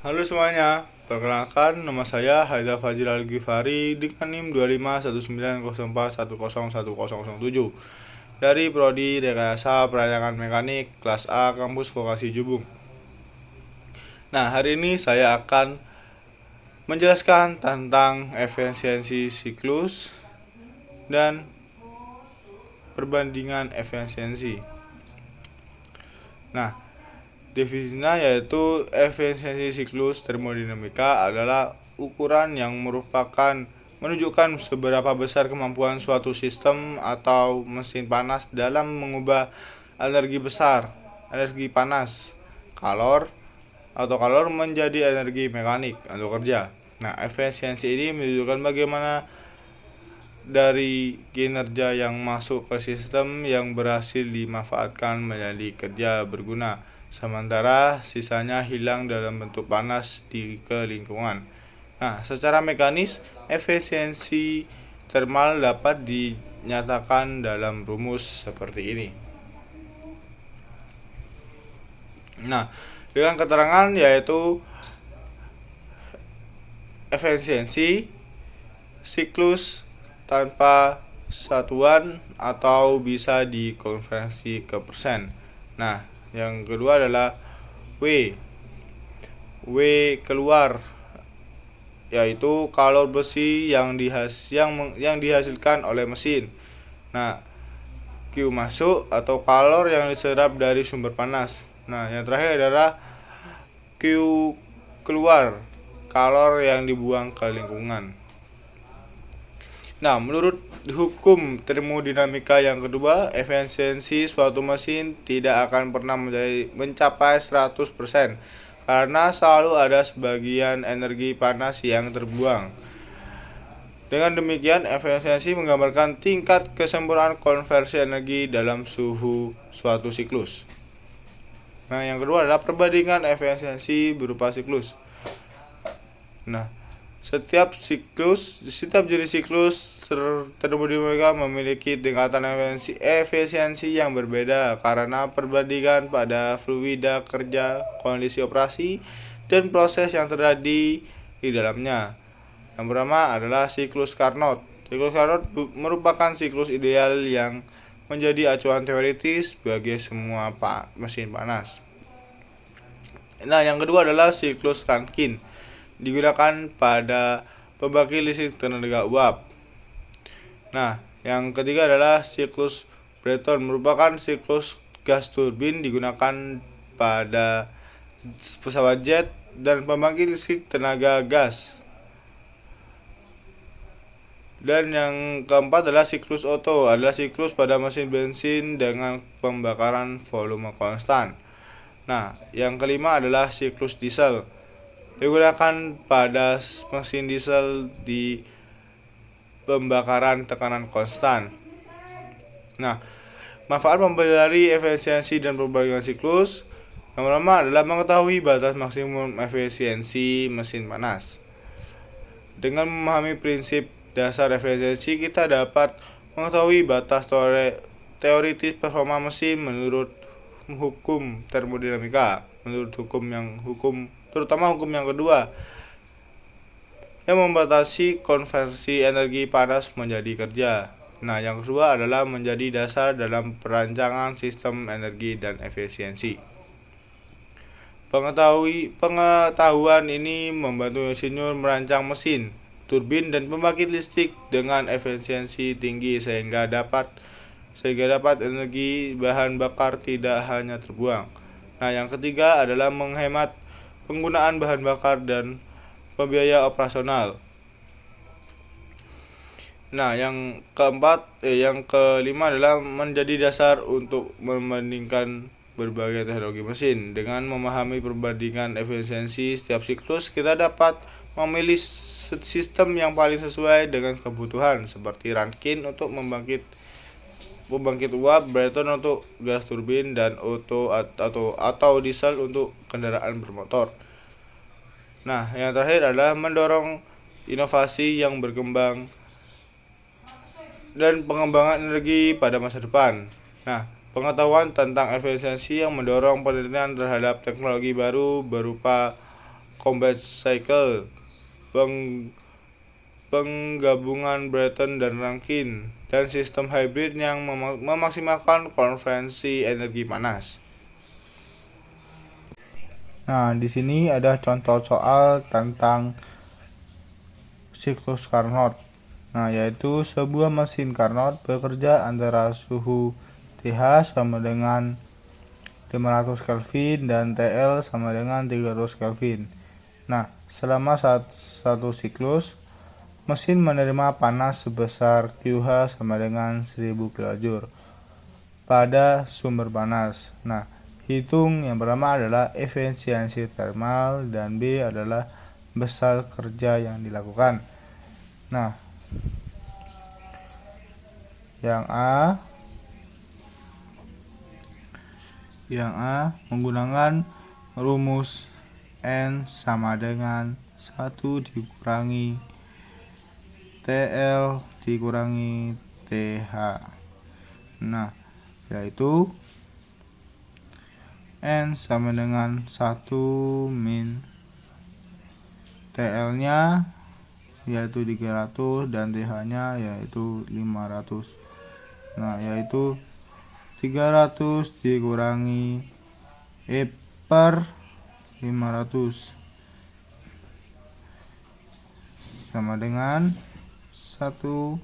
Halo semuanya, perkenalkan nama saya Haidar Fajil Al-Ghifari dengan NIM 251904101007 dari Prodi Rekayasa Perancangan Mekanik kelas A Kampus Vokasi Jubung. Nah, hari ini saya akan menjelaskan tentang efisiensi siklus dan perbandingan efisiensi. Nah, definisinya yaitu efisiensi siklus termodinamika adalah ukuran yang menunjukkan seberapa besar kemampuan suatu sistem atau mesin panas dalam mengubah energi panas, kalor menjadi energi mekanik atau kerja. Nah, efisiensi ini menunjukkan bagaimana dari kinerja yang masuk ke sistem yang berhasil dimanfaatkan menjadi kerja berguna, sementara sisanya hilang dalam bentuk panas ke lingkungan. Nah, secara mekanis, efisiensi termal dapat dinyatakan dalam rumus seperti ini. Nah, dengan keterangan yaitu efisiensi siklus tanpa satuan atau bisa dikonversi ke persen. Nah, yang kedua adalah W keluar, yaitu kalor besi yang dihasilkan oleh mesin. Nah, Q masuk atau kalor yang diserap dari sumber panas. Nah, yang terakhir adalah Q keluar, kalor yang dibuang ke lingkungan. Nah, menurut hukum termodinamika yang kedua, efisiensi suatu mesin tidak akan pernah mencapai 100% karena selalu ada sebagian energi panas yang terbuang. Dengan demikian, efisiensi menggambarkan tingkat kesempurnaan konversi energi dalam suatu siklus. Nah, yang kedua adalah perbandingan efisiensi berupa siklus. Nah, setiap jenis siklus termodinamika memiliki tingkatan efisiensi yang berbeda karena perbandingan pada fluida kerja, kondisi operasi, dan proses yang terjadi di dalamnya. Yang pertama adalah siklus Carnot. Siklus Carnot merupakan siklus ideal yang menjadi acuan teoritis bagi semua mesin panas. Nah, yang kedua adalah siklus Rankine, digunakan pada pembangkit listrik tenaga uap. Nah, yang ketiga adalah siklus Brayton, merupakan siklus gas turbin digunakan pada pesawat jet dan pembangkit listrik tenaga gas. Dan yang keempat adalah siklus Otto, adalah siklus pada mesin bensin dengan pembakaran volume konstan. Nah, yang kelima adalah siklus diesel, digunakan pada mesin diesel di pembakaran tekanan konstan. Nah, manfaat mempelajari efisiensi dan perbandingan siklus. Yang pertama adalah mengetahui batas maksimum efisiensi mesin panas. Dengan memahami prinsip dasar efisiensi, kita dapat mengetahui batas teoritis performa mesin menurut hukum termodinamika. Terutama hukum yang kedua, yang membatasi konversi energi panas menjadi kerja. Nah, yang kedua adalah menjadi dasar dalam perancangan sistem energi dan efisiensi. Pengetahuan ini membantu insinyur merancang mesin, turbin, dan pembangkit listrik dengan efisiensi tinggi sehingga dapat energi bahan bakar tidak hanya terbuang. Nah, yang ketiga adalah menghemat penggunaan bahan bakar dan biaya operasional. Nah, yang kelima adalah menjadi dasar untuk membandingkan berbagai teknologi mesin. Dengan memahami perbandingan efisiensi setiap siklus, kita dapat memilih sistem yang paling sesuai dengan kebutuhan, seperti Rankine untuk pembangkit uap, Brayton untuk gas turbin, dan Otto atau diesel untuk kendaraan bermotor. Nah, yang terakhir adalah mendorong inovasi yang berkembang dan pengembangan energi pada masa depan. Nah, pengetahuan tentang efisiensi yang mendorong penelitian terhadap teknologi baru berupa Combat Cycle, penggabungan Brayton dan Rankine, dan sistem hybrid yang memaksimalkan konversi energi panas. Nah, di sini ada contoh soal tentang siklus Carnot. Nah, yaitu sebuah mesin Carnot bekerja antara suhu TH sama dengan 500 Kelvin dan TL sama dengan 300 Kelvin. Nah, selama satu siklus, mesin menerima panas sebesar QH sama dengan 1000 kJ pada sumber panas. Nah, hitung yang pertama adalah efisiensi termal dan B adalah besar kerja yang dilakukan. Nah, yang A menggunakan rumus N sama dengan 1 dikurangi TL dikurangi TH. Nah, yaitu N sama dengan 1 min TL nya yaitu 300 dan TH nya yaitu 500. Nah, yaitu 300 dikurangi per 500 sama dengan 1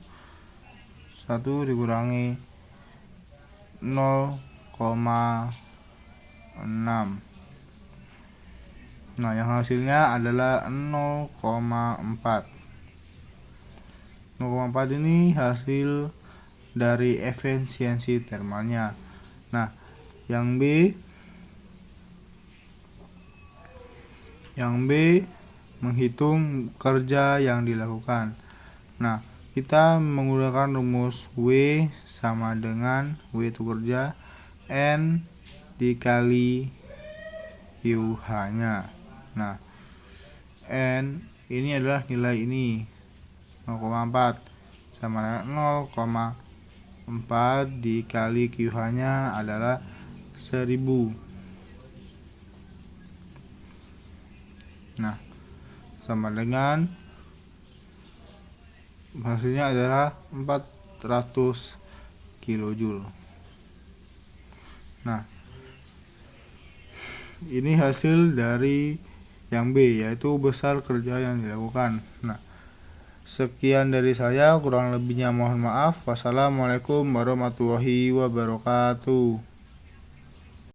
dikurangi 0,6. Nah, yang hasilnya adalah 0,4. 0,4 ini hasil dari efisiensi termalnya. Nah, yang B menghitung kerja yang dilakukan. Nah, kita menggunakan rumus W sama dengan W itu kerja, N dikali QH-nya. Nah, N ini adalah nilai ini 0,4 sama dengan 0,4 dikali QH-nya adalah 1000. Nah, sama dengan hasilnya adalah 400 kJ. Nah, ini hasil dari yang B, yaitu besar kerja yang dilakukan. Nah, sekian dari saya, kurang lebihnya mohon maaf. Wassalamualaikum warahmatullahi wabarakatuh.